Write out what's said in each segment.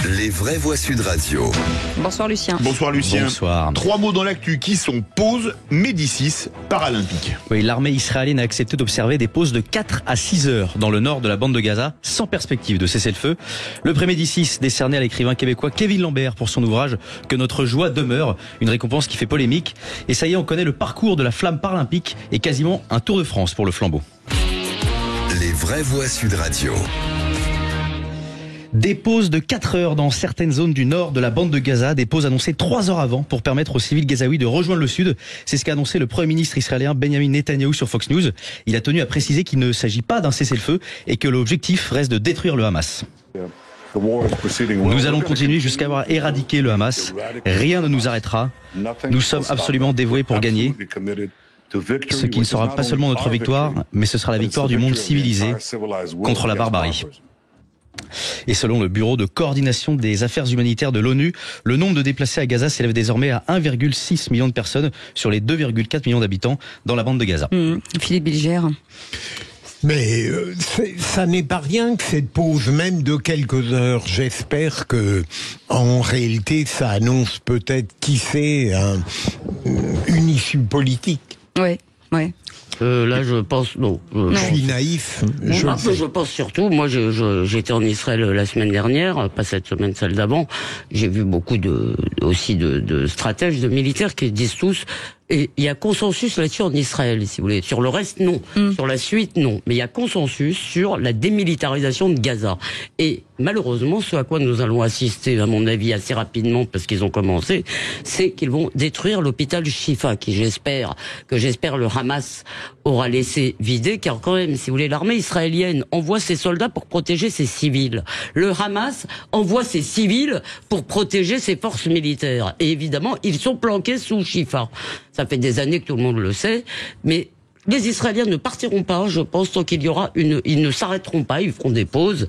Les vraies voix Sud Radio. Bonsoir Lucien. Bonsoir Lucien. Bonsoir. 3 mots dans l'actu qui sont pause Médicis paralympique. Oui, l'armée israélienne a accepté d'observer des pauses de 4 à 6 heures dans le nord de la bande de Gaza, sans perspective de cessez-le-feu. Le prix Médicis décerné à l'écrivain québécois Kevin Lambert pour son ouvrage « Que notre joie demeure », une récompense qui fait polémique. Et ça y est, on connaît le parcours de la flamme paralympique et quasiment un Tour de France pour le flambeau. Les vraies voix Sud Radio. Des pauses de 4 heures dans certaines zones du nord de la bande de Gaza, des pauses annoncées 3 heures avant pour permettre aux civils gazaouis de rejoindre le sud. C'est ce qu'a annoncé le Premier ministre israélien Benjamin Netanyahou sur Fox News. Il a tenu à préciser qu'il ne s'agit pas d'un cessez-le-feu et que l'objectif reste de détruire le Hamas. Nous allons continuer jusqu'à avoir éradiqué le Hamas. Rien ne nous arrêtera. Nous sommes absolument dévoués pour gagner. Ce qui ne sera pas seulement notre victoire, mais ce sera la victoire du monde civilisé contre la barbarie. Et selon le Bureau de coordination des affaires humanitaires de l'ONU, le nombre de déplacés à Gaza s'élève désormais à 1,6 million de personnes sur les 2,4 millions d'habitants dans la bande de Gaza. Philippe Bilger. Mais ça n'est pas rien que cette pause, même de quelques heures. J'espère que, en réalité, ça annonce peut-être qui sait une issue politique. Oui, oui. Là, je pense non. Je suis naïf. Je pense surtout. Moi, j'étais en Israël la semaine dernière, pas cette semaine, celle d'avant. J'ai vu beaucoup de stratèges, de militaires qui disent tous. Et il y a consensus là-dessus en Israël, si vous voulez. Sur le reste, non. Sur la suite, non. Mais il y a consensus sur la démilitarisation de Gaza. Et malheureusement, ce à quoi nous allons assister, à mon avis, assez rapidement, parce qu'ils ont commencé, c'est qu'ils vont détruire l'hôpital Shifa, que j'espère le Hamas aura laissé vider, car quand même, si vous voulez, l'armée israélienne envoie ses soldats pour protéger ses civils. Le Hamas envoie ses civils pour protéger ses forces militaires. Et évidemment, ils sont planqués sous Shifa. Ça fait des années que tout le monde le sait, mais les Israéliens ne partiront pas, je pense, tant qu'il y aura ils ne s'arrêteront pas, ils feront des pauses,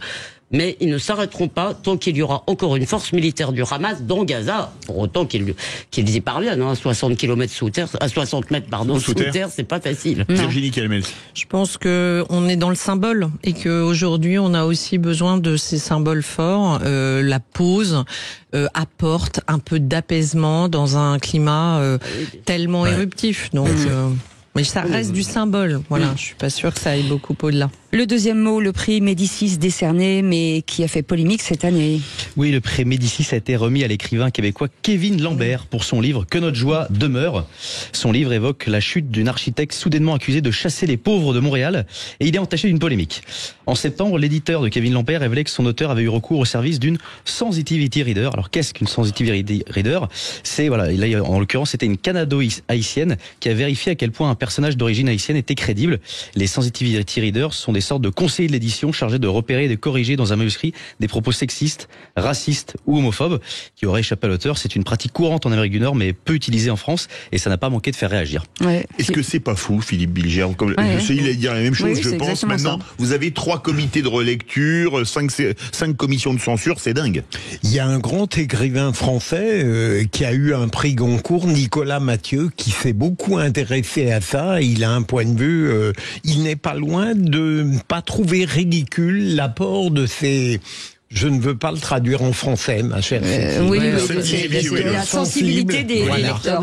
mais ils ne s'arrêteront pas tant qu'il y aura encore une force militaire du Hamas dans Gaza, pour autant qu'ils y parviennent, à 60 km sous terre, à 60 mètres, sous terre, c'est pas facile. Virginie Calmels. Je pense qu'on est dans le symbole et qu'aujourd'hui on a aussi besoin de ces symboles forts. La pause apporte un peu d'apaisement dans un climat tellement éruptif. Donc, mais ça reste du symbole. Voilà, je suis pas sûre que ça aille beaucoup au-delà. Le deuxième mot, le prix Médicis décerné, mais qui a fait polémique cette année. Oui, le prix Médicis a été remis à l'écrivain québécois Kevin Lambert pour son livre « Que notre joie demeure ». Son livre évoque la chute d'une architecte soudainement accusée de chasser les pauvres de Montréal et il est entaché d'une polémique. En septembre, l'éditeur de Kevin Lambert révélait que son auteur avait eu recours au service d'une sensitivity reader. Alors qu'est-ce qu'une sensitivity reader ? C'est, voilà, là, en l'occurrence, c'était une canado-haïtienne qui a vérifié à quel point un personnage d'origine haïtienne était crédible. Les sensitivity readers sont des sortes de conseillers de l'édition chargés de repérer et de corriger dans un manuscrit des propos sexistes, racistes ou homophobes qui auraient échappé à l'auteur. C'est une pratique courante en Amérique du Nord mais peu utilisée en France et ça n'a pas manqué de faire réagir. Ouais. Est-ce que c'est pas fou, Philippe Bilger? Je sais, il allait dire la même chose, je pense. Maintenant, vous avez 3 comités de relecture, 5 commissions de censure, c'est dingue. Il y a un grand écrivain français qui a eu un prix Goncourt, Nicolas Mathieu, qui s'est beaucoup intéressé à ça. Il a un point de vue, il n'est pas loin de pas trouver ridicule l'apport de ces... Je ne veux pas le traduire en français, ma chère. Oui, c'est la sensibilité des lecteurs.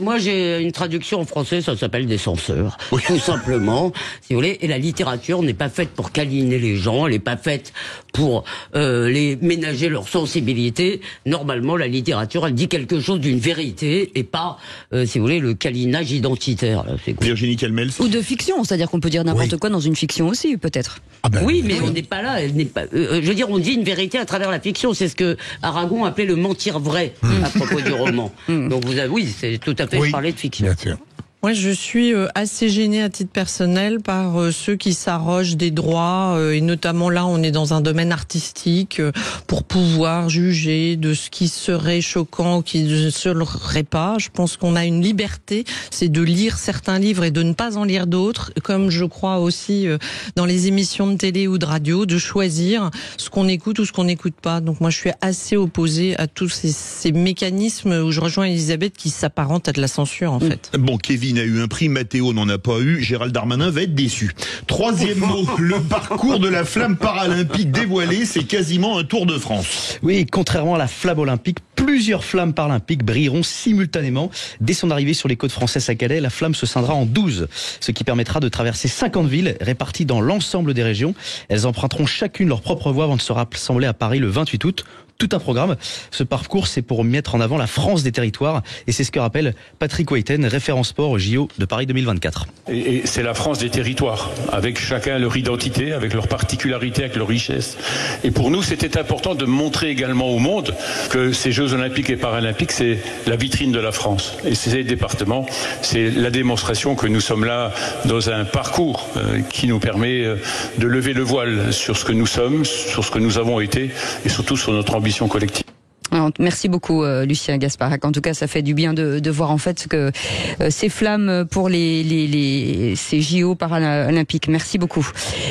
Moi, j'ai une traduction en français, ça s'appelle des censeurs. Tout simplement, si vous voulez. Et la littérature n'est pas faite pour câliner les gens, elle n'est pas faite pour les ménager leur sensibilité. Normalement, la littérature, elle dit quelque chose d'une vérité et pas, si vous voulez, le câlinage identitaire. Là, Virginie Calmels. Ou de fiction, c'est-à-dire qu'on peut dire n'importe quoi dans une fiction aussi, peut-être. Oui, mais on n'est pas là. Elle n'est pas. Je veux dire, on dit une vérité à travers la fiction. C'est ce que Aragon appelait le mentir vrai à propos du roman. Donc oui, c'est tout à fait. Je parlais de fiction. Bien sûr. Moi, je suis assez gênée à titre personnel par ceux qui s'arrogent des droits, et notamment là, on est dans un domaine artistique, pour pouvoir juger de ce qui serait choquant ou qui ne serait pas. Je pense qu'on a une liberté, c'est de lire certains livres et de ne pas en lire d'autres, comme je crois aussi dans les émissions de télé ou de radio, de choisir ce qu'on écoute ou ce qu'on n'écoute pas. Donc moi, je suis assez opposée à tous ces mécanismes où je rejoins Elisabeth qui s'apparentent à de la censure, en fait. Bon, Kevin Poutine a eu un prix, Matteo n'en a pas eu, Gérald Darmanin va être déçu. Troisième mot, le parcours de la flamme paralympique dévoilé, c'est quasiment un Tour de France. Oui, contrairement à la flamme olympique, plusieurs flammes paralympiques brilleront simultanément. Dès son arrivée sur les côtes françaises à Calais, la flamme se scindera en 12, ce qui permettra de traverser 50 villes réparties dans l'ensemble des régions. Elles emprunteront chacune leur propre voie avant de se rassembler à Paris le 28 août. Tout un programme. Ce parcours, c'est pour mettre en avant la France des territoires. Et c'est ce que rappelle Patrick Weyten, référent sport au JO de Paris 2024. Et c'est la France des territoires, avec chacun leur identité, avec leurs particularités, avec leur richesse. Et pour nous, c'était important de montrer également au monde que ces Jeux olympiques et paralympiques, c'est la vitrine de la France. Et ces départements, c'est la démonstration que nous sommes là dans un parcours qui nous permet de lever le voile sur ce que nous sommes, sur ce que nous avons été, et surtout sur notre ambition collective. Alors, merci beaucoup Lucien Gasparac. En tout cas, ça fait du bien de voir en fait que ces flammes pour ces JO paralympiques. Merci beaucoup.